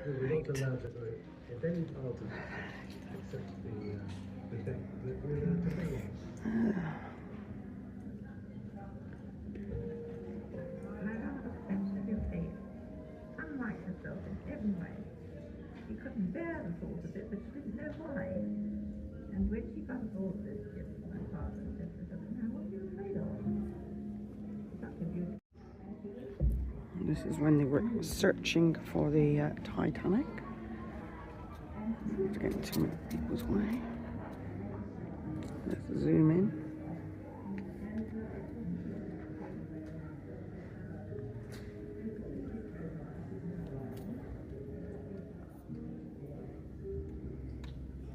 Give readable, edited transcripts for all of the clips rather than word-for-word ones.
Unlike herself in every way. She couldn't bear the thought of it, but she didn't know why. And when she got all of this gift from my father and said to her, now what are you afraid of? Such a beautiful. This is when they were searching for the Titanic. It's getting too many people's way. Let's zoom in.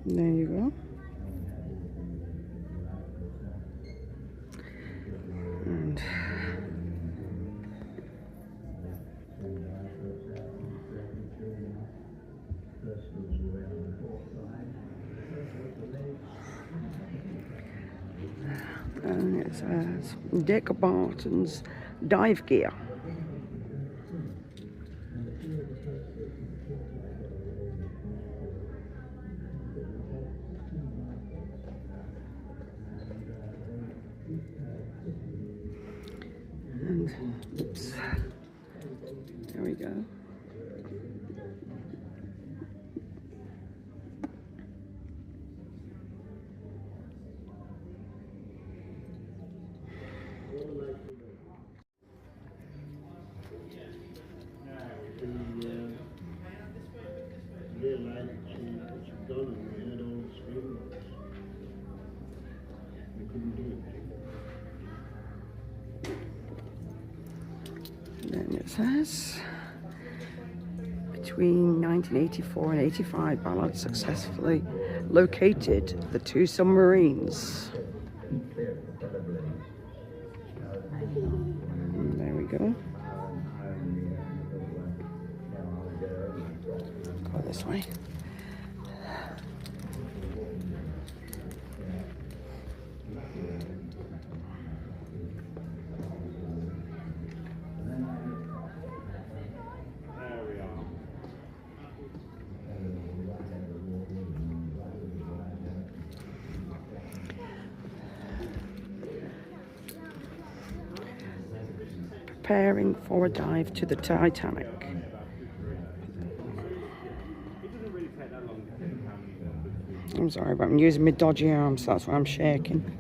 There you go. And it says Degusta Box's dive gear. And oops, there we go. Then it says, between 1984 and 85, Ballard successfully located the two submarines. And there we go. Go this way. Preparing for a dive to the Titanic. I'm sorry, but I'm using my dodgy arms, so that's why I'm shaking.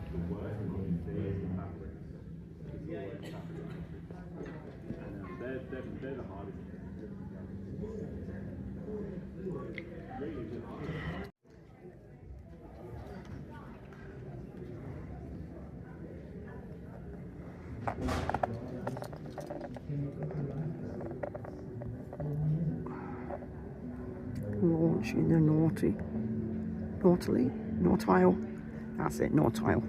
Launching the nautile. That's it, nautile.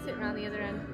Sit around the other end.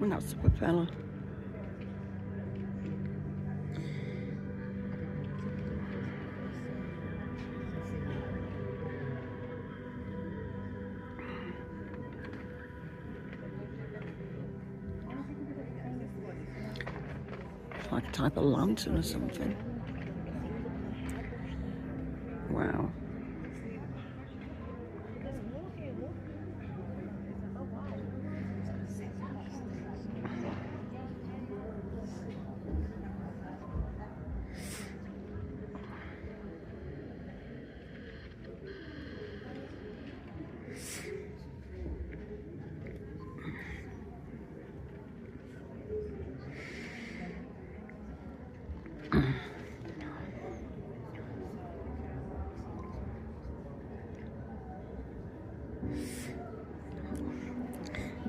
And that's the propeller. It's like a type of lantern or something. Wow.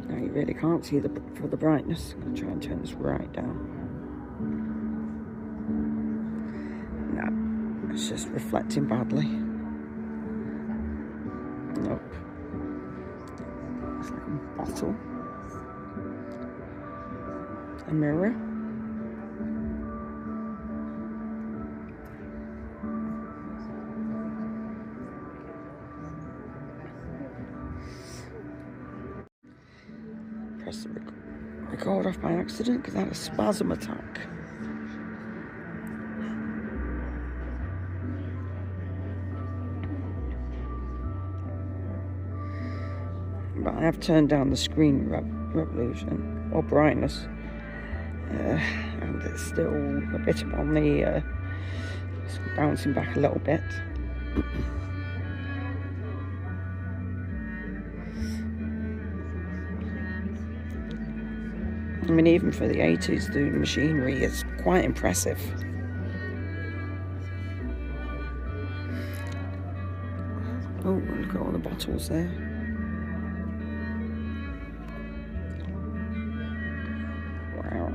Now you really can't see for the brightness. I'm going to try and turn this right down. No, it's just reflecting badly. Nope. It's like a bottle. A mirror. Press the record off by accident because I had a spasm attack. But I have turned down the screen resolution or brightness, and it's still a bit up on the it's bouncing back a little bit. I mean, even for the 80s, the machinery is quite impressive. Look at all the bottles there. Wow.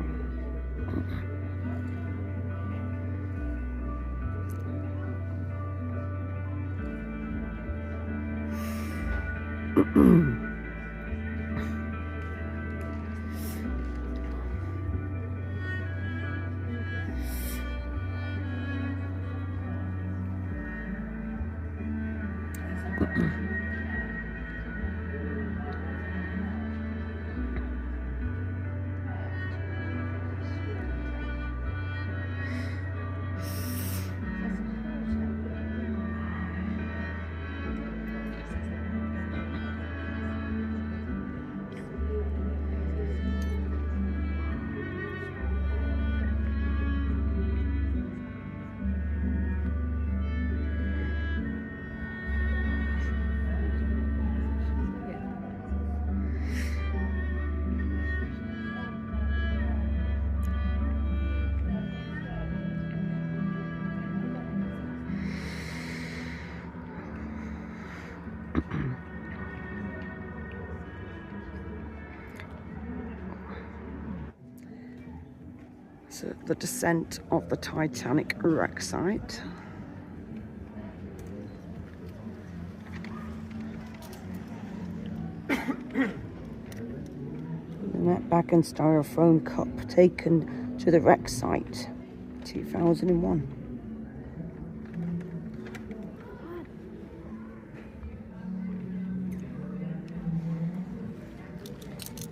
So the descent of the Titanic wreck site. The net bag and styrofoam cup taken to the wreck site, 2001.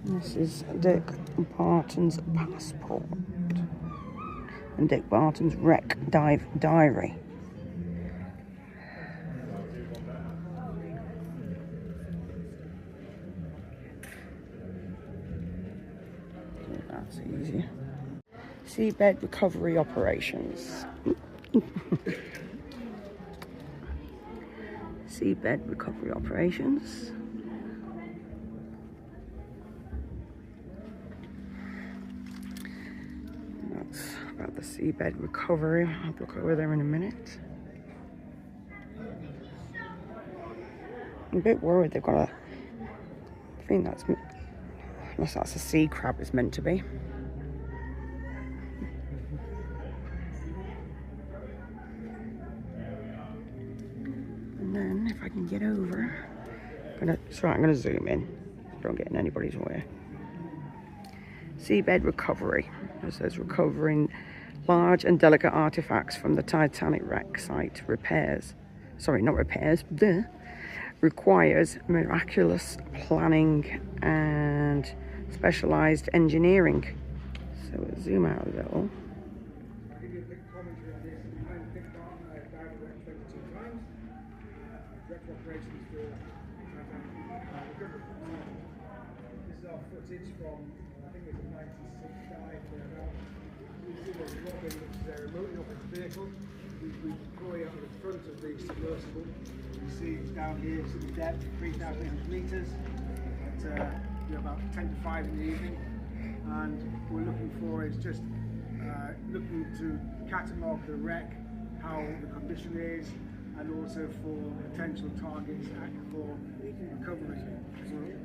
This is Dick Barton's passport and Dick Barton's wreck dive diary. That's easy. Seabed recovery operations. Seabed recovery operations. That's about the seabed recovery. I'll look over there in a minute. I'm a bit worried they've got a thing that's, unless that's a sea crab, it's meant to be. And then if I can get over, I'm gonna zoom in. Don't get in anybody's way. Seabed recovery. It says recovering large and delicate artifacts from the Titanic wreck site. Repairs. Sorry, not repairs. Requires miraculous planning and specialized engineering. So we'll zoom out a little. This is our footage from, I think it was 1965, thereabouts. You see there's Robin, which is remoting off its vehicle. We deploy out the front of the submersible. You see it's down here, you see the depth, 3,800 metres, at about 10 to 5 in the evening. And what we're looking for is just looking to catalogue the wreck, how the condition is, and also for potential targets for recovery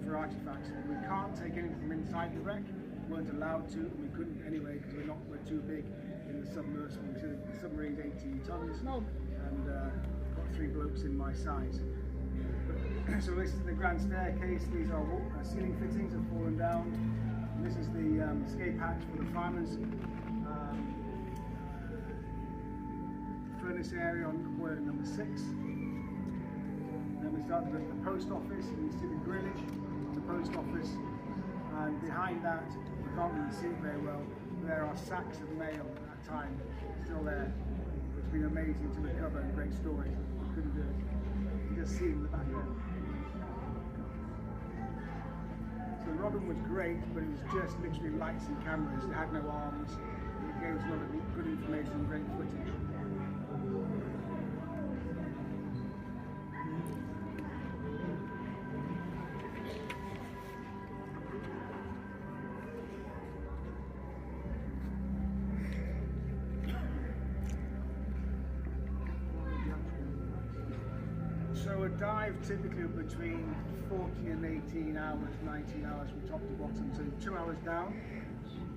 for artifacts. We can't take anything from inside the wreck, weren't allowed to, and we couldn't anyway because we're too big in the submersible. So the submarine's 18 tons, and got 3 blokes in my size. So this is the grand staircase. These are ceiling fittings have fallen down. And this is the escape hatch for the farmers. Furnace area on boiler number 6. Then we started at the post office, and you see the grillage, the post office, and behind that, you can't really see it very well, there are sacks of mail at that time, still there. It's been amazing to recover, and great story. Couldn't do it. You just see it in the background. So Robin was great, but it was just literally lights and cameras. It had no arms. It gave us a lot of good information, great footage. So So a dive typically between 40 and 18 hours, 19 hours from top to bottom, so 2 hours down,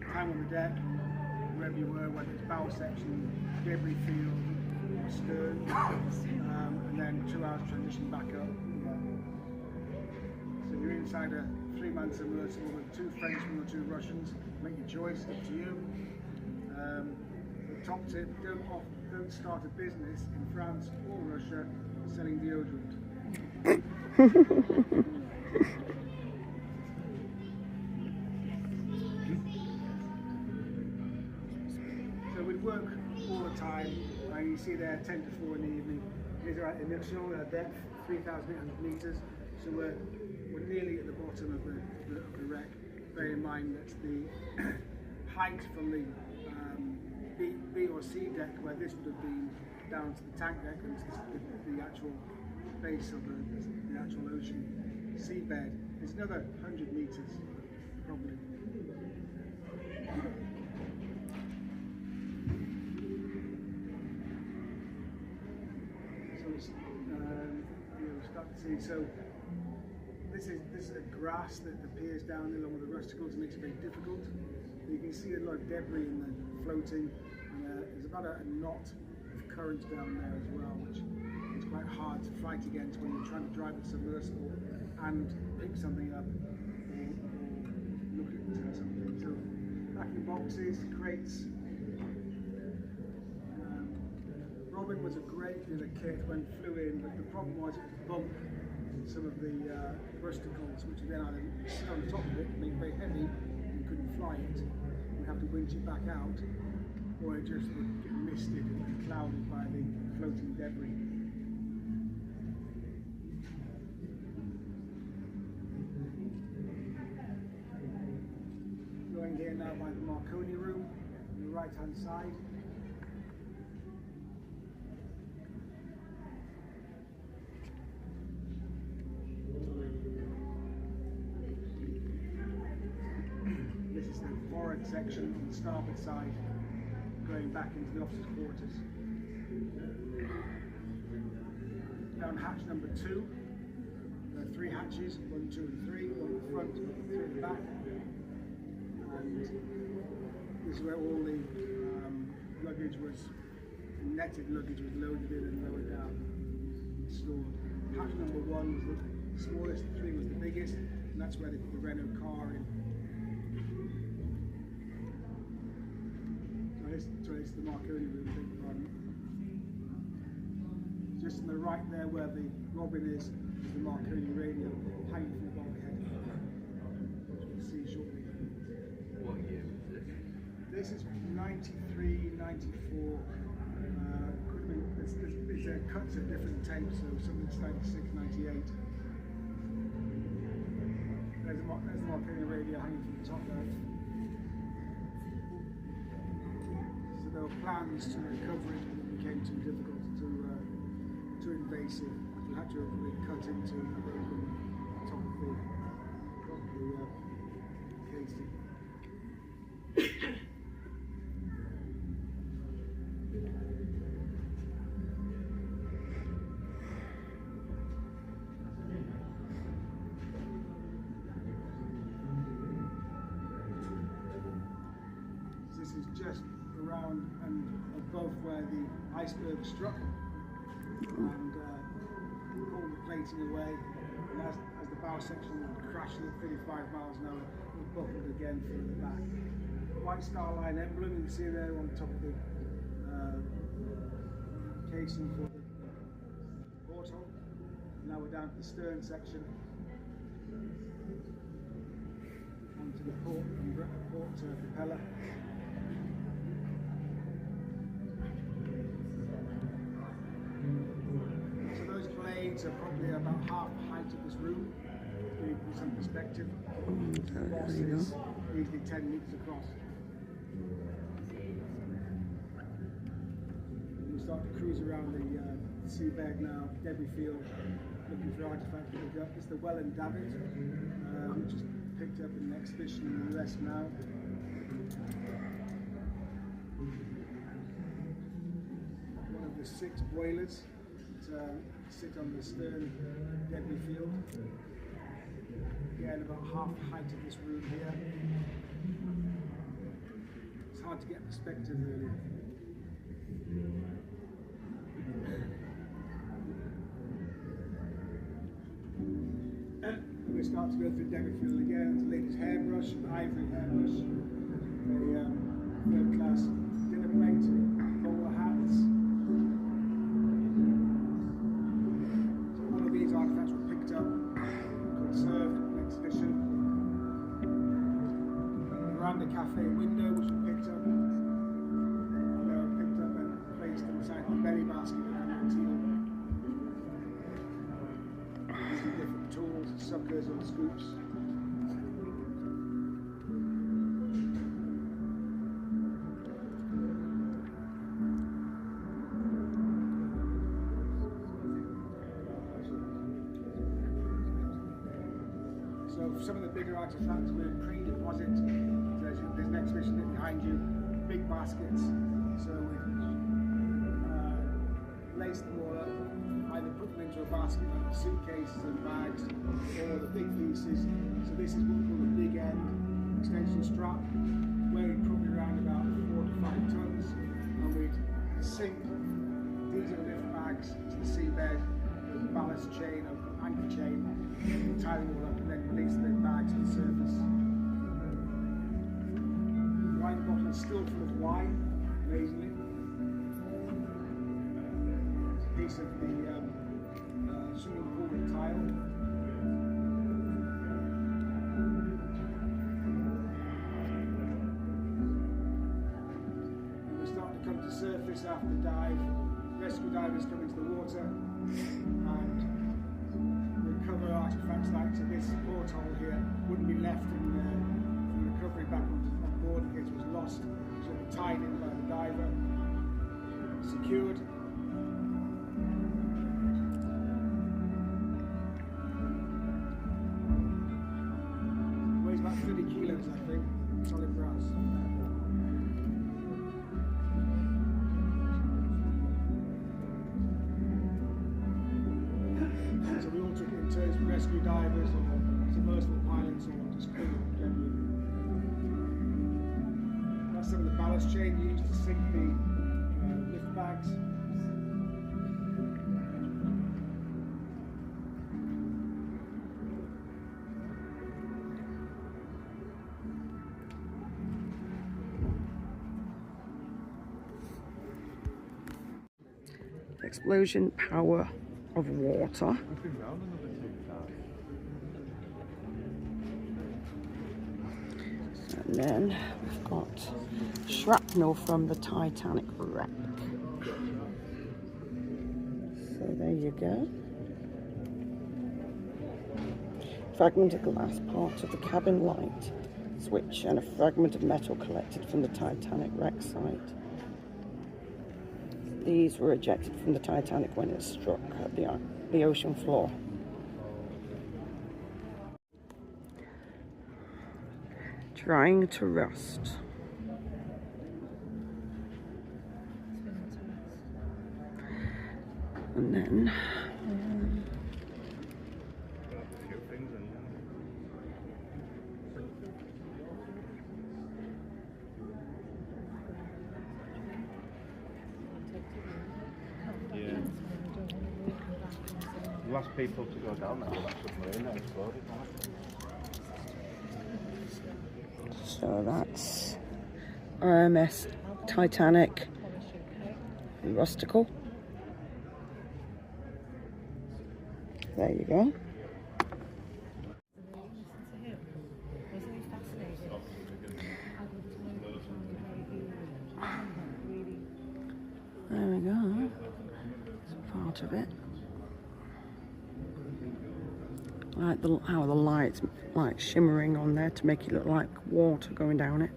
time on the deck, wherever you were, whether it's bow section, debris field, or stern, and then 2 hours transition back up. So you're inside a 3-man submersible with 2 Frenchmen or 2 Russians. Make your choice, up to you. The top tip, don't start a business in France or Russia selling deodorant. So we work all the time, and you see there 10 to 4 in the evening. These are at initial depth, 3,800 meters. So we're nearly at the bottom of the wreck. Bear in mind that the height from the B or C deck, where this would have been, down to the tank deck, and the actual base of the actual ocean seabed, is another 100 meters, probably. So it's, you'll start to see. So this is a grass that appears down along with the rusticles and makes it very difficult. You can see a lot of debris in the floating, and there's about a knot of current down there as well, which is quite hard to fight against when you're trying to drive a submersible and pick something up or look at something. So packing boxes, crates. Robin was a great little kit when it flew in, but the problem was it would bump some of the rusticles, which then either sit on top of it and make it very heavy and you couldn't fly it. You'd have to winch it back out, or it just would get misted and clouded by the floating debris. Going here now by the Marconi room on the right hand side. Section on the starboard side, going back into the officers' quarters. Down hatch number 2, there are 3 hatches, 1, 2 and 3, 1 at the front, 3 at the back. And this is where all the luggage was, netted luggage was loaded in and lowered down and stored. Hatch number 1 was the smallest, 3 was the biggest, and that's where they put the Renault car in. So it's the Marconi room, beg your pardon. Just on the right there where the Robin is the Marconi radio hanging from the bulkhead, which we'll see shortly. What year is this? This is 93, 94. Could be, it's cuts of different tapes, so something's 96, 98. There's the Marconi radio hanging from the top there. There were plans to recover it, but it became too difficult, too invasive. We had to really cut into the top of the casing. This is just around and above where the iceberg struck, and pulled the plating away, and as the bow section crashed at 35 miles an hour, it buckled again further back. White Star Line emblem you can see there on top of the casing for the porthole. Now we're down to the stern section, onto the port propeller. So those blades are probably about half the height of this room, to give you some perspective. The boss is easily 10 meters across. We start to cruise around the seabed now, debris field, looking for artifacts to pick up. It's the Welland Davit, which is picked up in an exhibition in the US now. One of the 6 boilers. It's a sit on the stern debris field. Again, about half the height of this room here. It's hard to get perspective really. We start to go through debris field again. It's a lady's hairbrush, an ivory hairbrush, a third-class dinner plate, bowler hats. So all of these artifacts were picked up, conserved in an exhibition. The veranda cafe window, which was picked up, and they were picked up and placed inside the belly basket of the teal. Using different tools, suckers and scoops. So for some of the bigger artifacts we're pre-deposit. There's an exhibition behind you, big baskets. So we've laced them all up, either put them into a basket like suitcases and bags, or the big pieces. So this is what we call the big end extension strap, weighing probably around about 4 to 5 tons, and we'd sink these little lift bags to the seabed with a ballast chain or anchor chain, tie them all up and then release the bags to the surface. The wine bottle is still full of wine, amazingly. It's a piece of the swimming pool tile. And we're starting to come to surface after the dive. Rescue divers come into the water and recover artifacts like so this porthole here wouldn't be left in the recovery back on board in case it was lost. So it's tied in by the diver, secured. Weighs about 30 kilos, I think, solid brass. So we all took it in turns, rescue divers or submersible pilots or just crew generally. That's some of the ballast chain used to sink the lift bags. Explosion power of water. And then we've got shrapnel from the Titanic wreck. So there you go. Fragment of glass, part of the cabin light switch, and a fragment of metal collected from the Titanic wreck site. These were ejected from the Titanic when it struck at the ocean floor. Trying to rust. And then The last people to go down there were that submarine that exploded. so that's RMS Titanic Rustical. There you go. There we go. That's part of it. Like how the light's like shimmering on there to make it look like water going down it,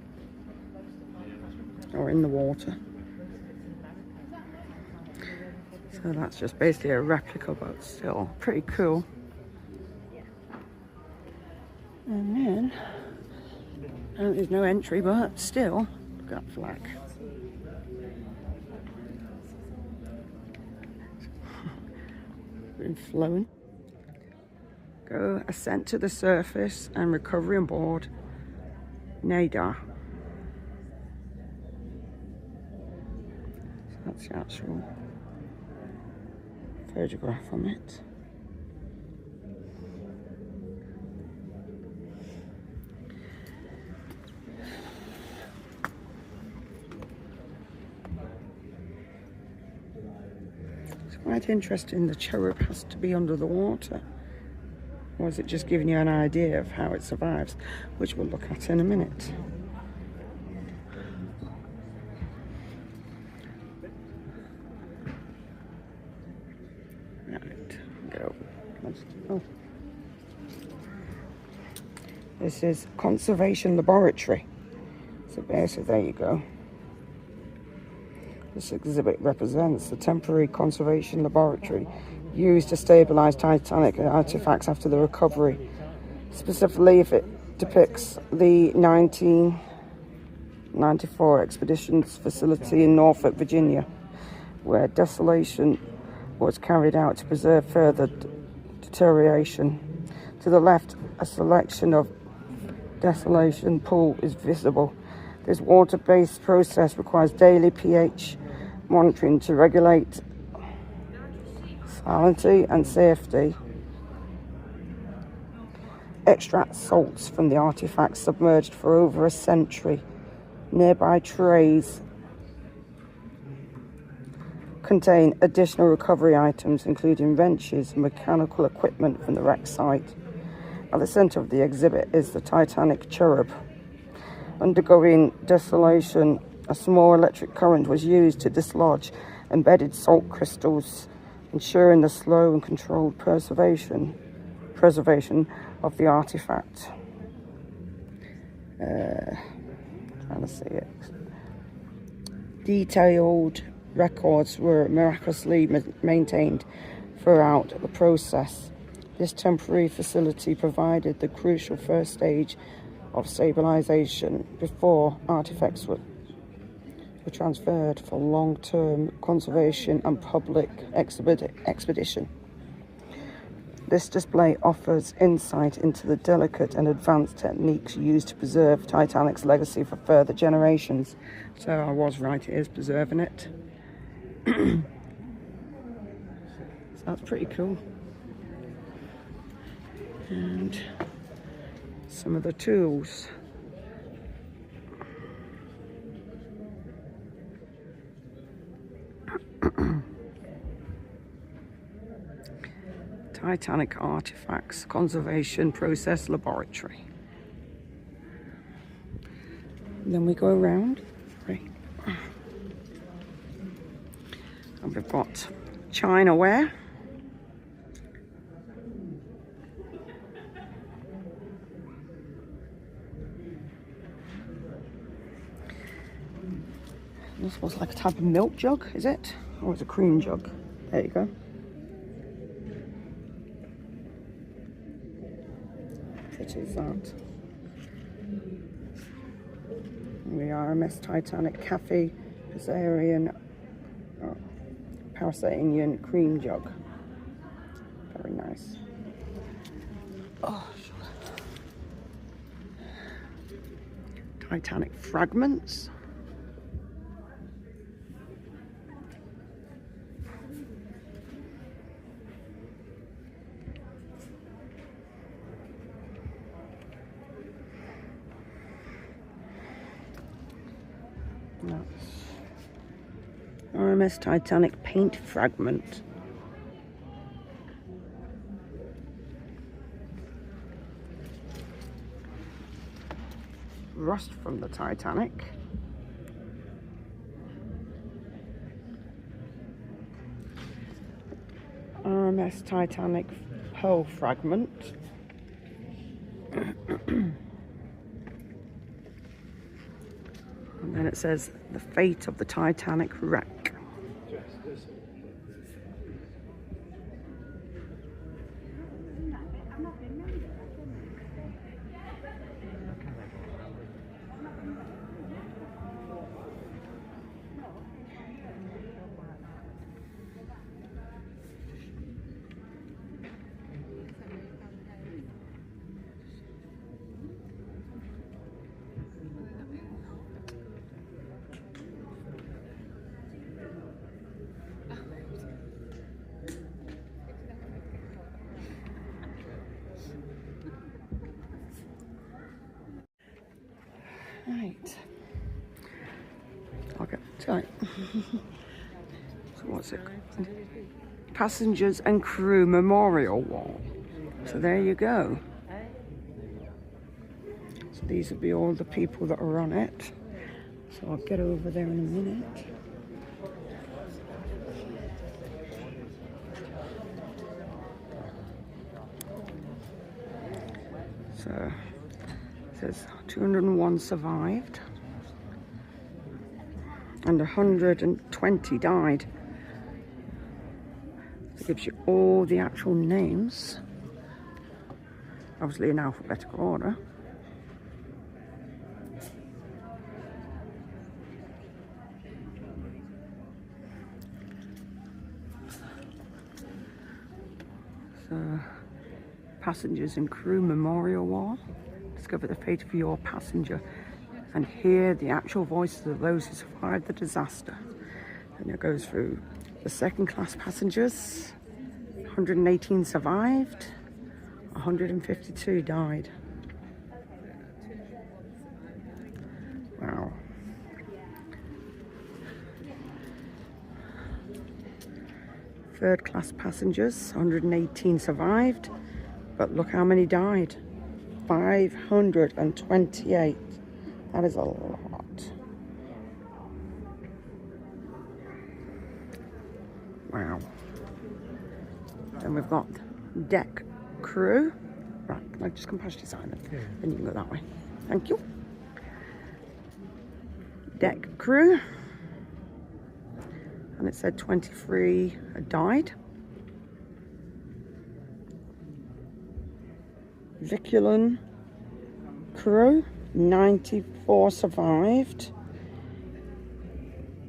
or in the water. So that's just basically a replica, but still pretty cool. And then there's no entry, but still look at that flag. been flown. Go ascent to the surface and recovery on board. Nadar. So that's the actual photograph on it. It's quite interesting the cherub has to be under the water. Or is it just giving you an idea of how it survives, which we'll look at in a minute. Right, go. Oh. This is Conservation Laboratory. So basically, there you go. This exhibit represents the temporary conservation laboratory used to stabilize Titanic artifacts after the recovery. Specifically, if it depicts the 1994 expeditions facility in Norfolk, Virginia, where desolation was carried out to preserve further deterioration. To the left, a selection of desolation pool is visible. This water-based process requires daily pH monitoring to regulate salinity and safety. Extract salts from the artifacts submerged for over a century. Nearby trays contain additional recovery items, including wrenches and mechanical equipment from the wreck site. At the center of the exhibit is the Titanic cherub. Undergoing desolation, a small electric current was used to dislodge embedded salt crystals, ensuring the slow and controlled preservation of the artifact. Trying to see it. Detailed records were miraculously maintained throughout the process. This temporary facility provided the crucial first stage of stabilization before artifacts were transferred for long-term conservation and public expedition. This display offers insight into the delicate and advanced techniques used to preserve Titanic's legacy for further generations. So I was right, it is preserving it. So that's pretty cool. And some of the tools. Titanic Artifacts Conservation Process Laboratory. And then we go around, right? And we've got Chinaware. This was like a type of milk jug, is it? Or it's a cream jug? There you go. It is that. The RMS Titanic Cafe Parasitian cream jug. Very nice. Oh, Titanic fragments. RMS Titanic paint fragment. Rust from the Titanic. RMS Titanic pearl fragment. And then it says the fate of the Titanic wreck. Right. Okay, tight. So what's it called? Passengers and Crew Memorial Wall. So there you go. So these will be all the people that are on it. So I'll get over there in a minute. So it says 201 survived and 120 died. It gives you all the actual names, obviously in alphabetical order. So, Passengers and Crew Memorial Wall. Discover the fate of your passenger and hear the actual voices of those who survived the disaster. And it goes through the second class passengers. 118 survived, 152 died. Wow. Third class passengers, 118 survived, but look how many died. 528. That is a lot. Wow. Then we've got deck crew. Right, can I just come past your sign? Then you can go that way. Thank you. Deck crew. And it said 23 had died. Viculan crew, 94 survived,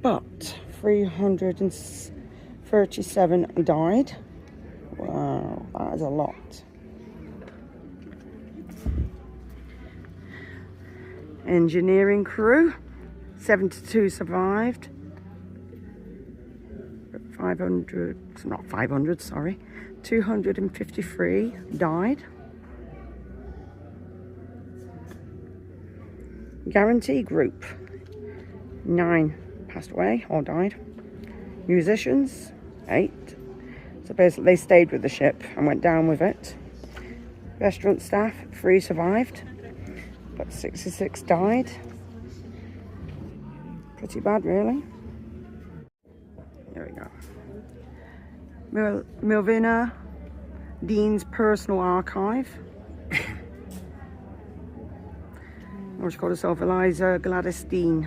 but 337 died. Wow, that is a lot. Engineering crew, 72 survived. 253 died. Guarantee group, 9 passed away or died. Musicians, 8. So basically they stayed with the ship and went down with it. Restaurant staff, 3 survived, but 66 died. Pretty bad, really. There we go. Milvina Dean's personal archive. Or she called herself Eliza Gladys Dean.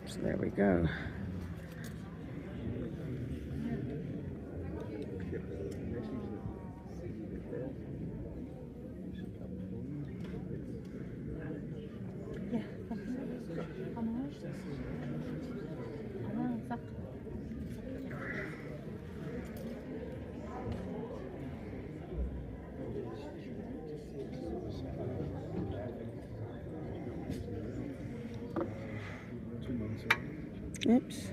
So there we go. Oops.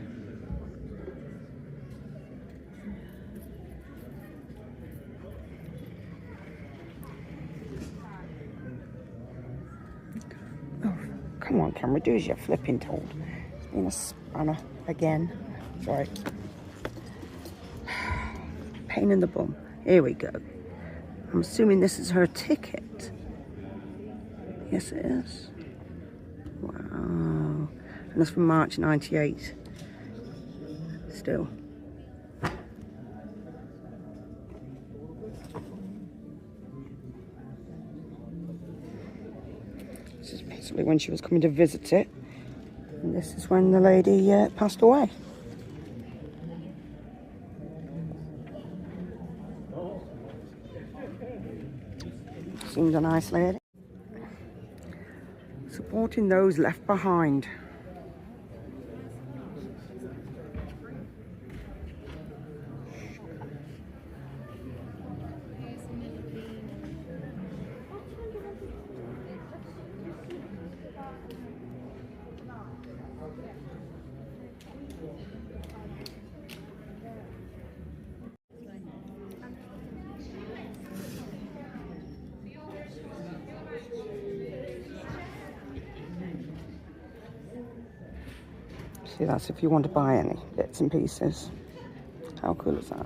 Oh, come on, camera, do as you're flipping told. It's been a spanner again. Sorry. Pain in the bum. Here we go. I'm assuming this is her ticket. Yes, it is. Wow. And that's from March 98. Still. This is basically when she was coming to visit it. And this is when the lady passed away. Seems a nice lady. Supporting those left behind. See, that's if you want to buy any bits and pieces. How cool is that?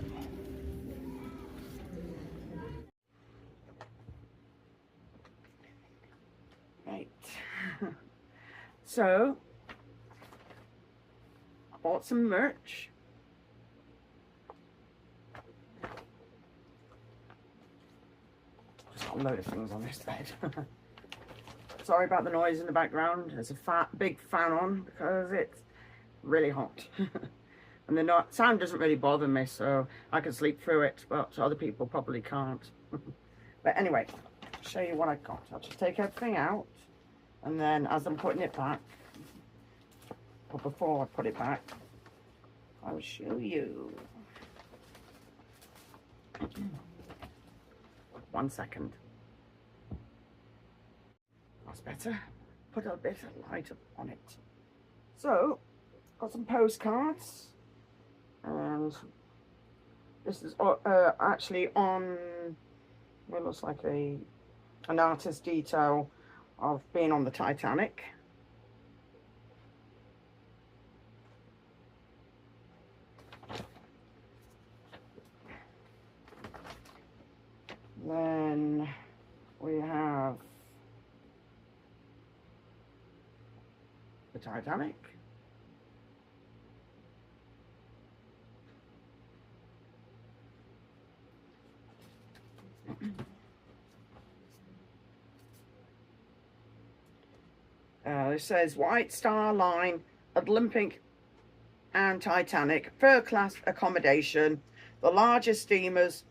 Right. So, I bought some merch. Just got a load of things on this bed. Sorry about the noise in the background. There's a big fan on because it's really hot. And the sound doesn't really bother me, so I can sleep through it, but other people probably can't. But anyway, I'll show you what I got. I'll just take everything out, and then as I'm putting it back, or before I put it back, I'll show you. 1 second. That's better. Put a bit of light on it. So, got some postcards, and this is actually on what looks like an artist detail of being on the Titanic. Then we have the Titanic. It says White Star Line, Olympic and Titanic, third class accommodation, the largest steamers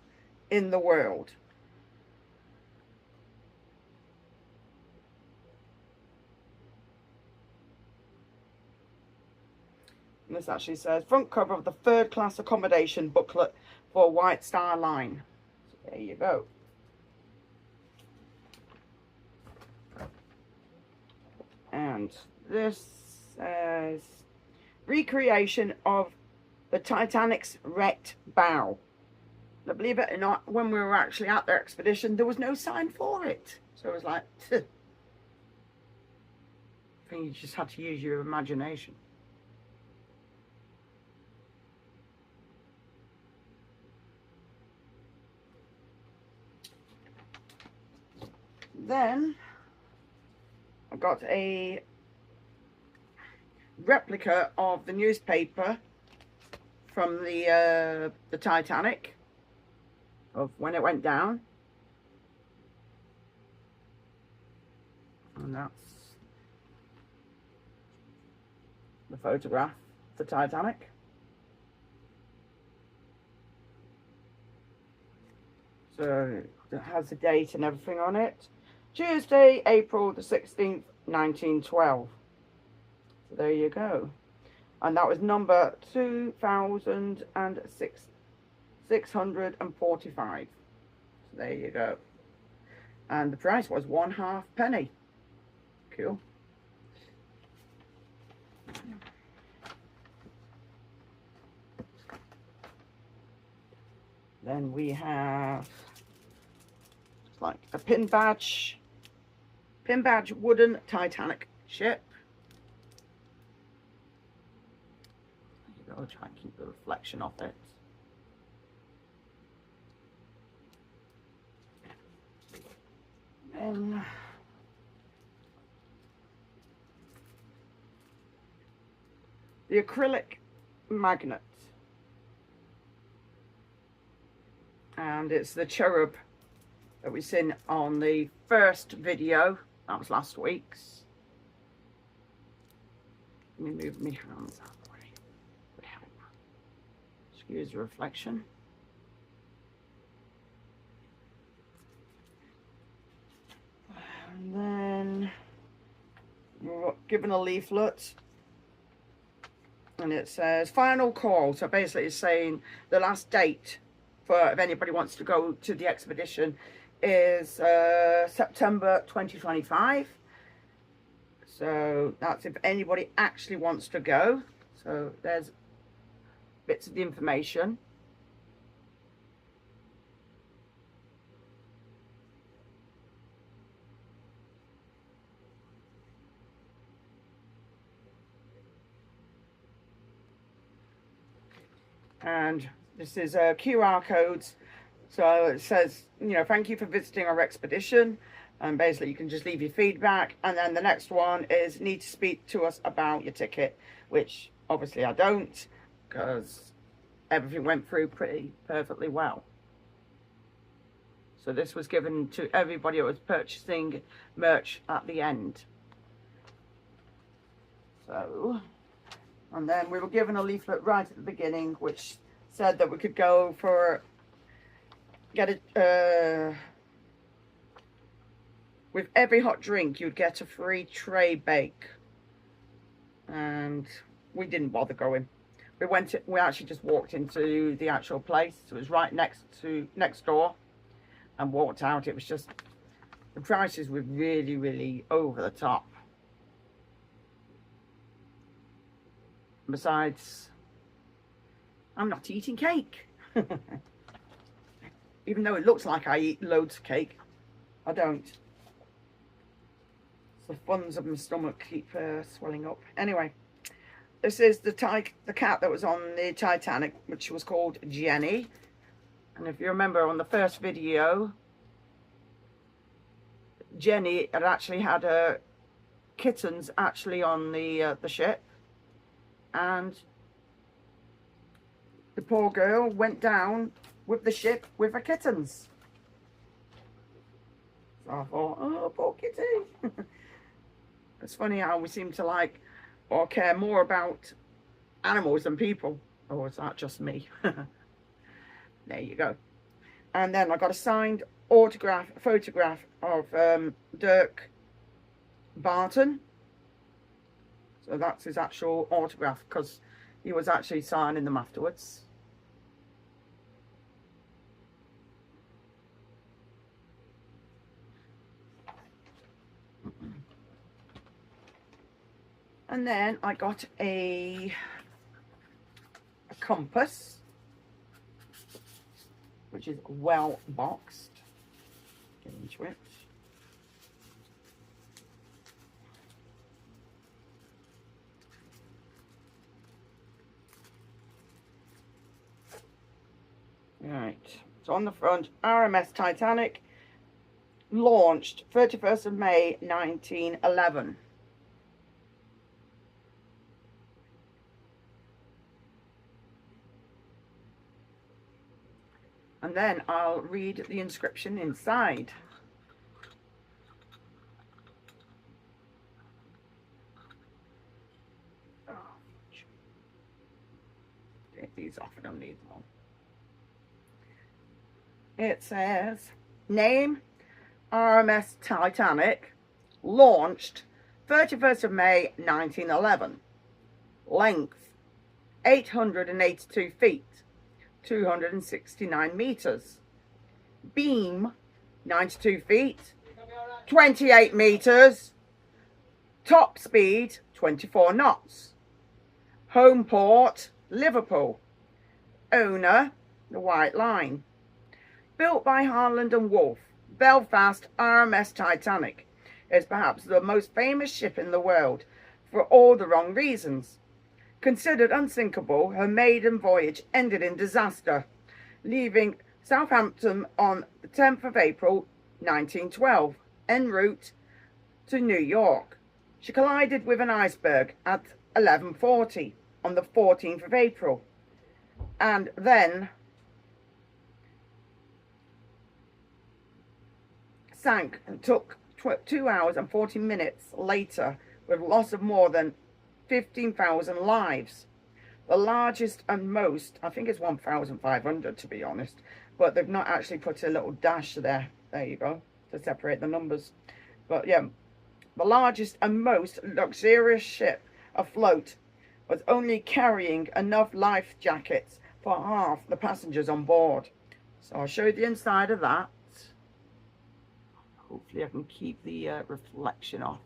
in the world. And this actually says front cover of the third class accommodation booklet for White Star Line. So there you go. And this says recreation of the Titanic's wrecked bow. Now, believe it or not, when we were actually at the expedition, there was no sign for it. So it was like, I think you just had to use your imagination. Then I got a replica of the newspaper from the Titanic, of when it went down, and that's the photograph of the Titanic. So it has the date and everything on it. Tuesday, April the 16th, 1912. So there you go. And that was number 2,645. So there you go. And the price was 1/2 penny. Cool. Then we have like a pin badge wooden Titanic ship. There you go, try and keep the reflection off it. And the acrylic magnet, and it's the cherub that we've seen on the first video. That was last week's. Let me move my hands out of the way. Would help. Excuse the reflection. And then we're given a leaflet, and it says final call. So basically it's saying the last date for if anybody wants to go to the expedition is September 2025. So that's if anybody actually wants to go. So there's bits of the information. And this is QR codes. So it says, you know, thank you for visiting our expedition. And basically you can just leave your feedback. And then the next one is need to speak to us about your ticket, which obviously I don't, because everything went through pretty perfectly well. So this was given to everybody who was purchasing merch at the end. So, and then we were given a leaflet right at the beginning, which said that we could go for, with every hot drink, you'd get a free tray bake. And we didn't bother going. We actually just walked into the actual place. It was right next door, and walked out. It was just, the prices were really, really over the top. Besides, I'm not eating cake. Even though it looks like I eat loads of cake, I don't. The funds of my stomach keep swelling up. Anyway, this is the cat that was on the Titanic, which was called Jenny. And if you remember on the first video, Jenny had actually had her kittens actually on the ship, and the poor girl went down with the ship with her kittens. So I thought, oh, poor kitty. It's funny how we seem to like or care more about animals than people. Or is that just me? There you go. And then I got a signed photograph of Dirk Barton. So that's his actual autograph, because he was actually signing them afterwards. And then I got a compass, which is well boxed. Get into it. Right. So on the front, RMS Titanic, launched 31st of May 1911. And then I'll read the inscription inside. Oh, take these off, I don't need them all. It says, name, RMS Titanic, launched 31st of May 1911. Length, 882 feet. 269 meters. Beam, 92 feet, 28 meters. Top speed, 24 knots. Home port, Liverpool. Owner, the White Line. Built by Harland and Wolff, Belfast RMS Titanic is perhaps the most famous ship in the world for all the wrong reasons. Considered unsinkable, her maiden voyage ended in disaster, leaving Southampton on the 10th of April 1912, en route to New York. She collided with an iceberg at 11:40 on the 14th of April, and then sank and took 2 hours and 40 minutes later, with loss of more than 15,000 lives. The largest and most, I think it's 1,500 to be honest, but they've not actually put a little dash there. There you go, to separate the numbers. But yeah, the largest and most luxurious ship afloat was only carrying enough life jackets for half the passengers on board. So I'll show you the inside of that. Hopefully I can keep the reflection off.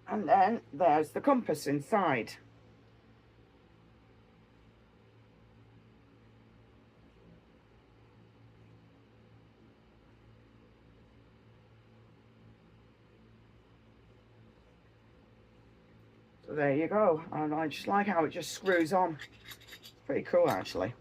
And then there's the compass inside. So there you go. And I just like how it just screws on. Pretty cool, actually.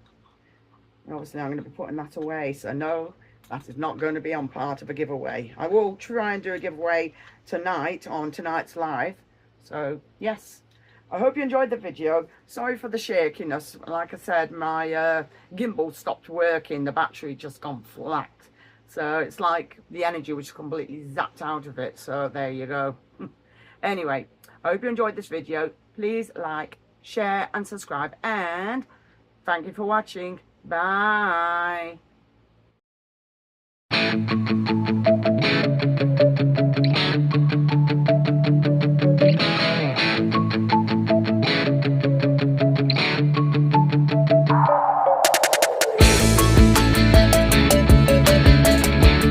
And obviously, I'm going to be putting that away. So no, that is not going to be on part of a giveaway. I will try and do a giveaway tonight on tonight's live. So yes, I hope you enjoyed the video. Sorry for the shakiness. Like I said, my gimbal stopped working. The battery just gone flat. So it's like the energy was completely zapped out of it. So there you go. Anyway, I hope you enjoyed this video. Please like, share and subscribe. And thank you for watching. Bye.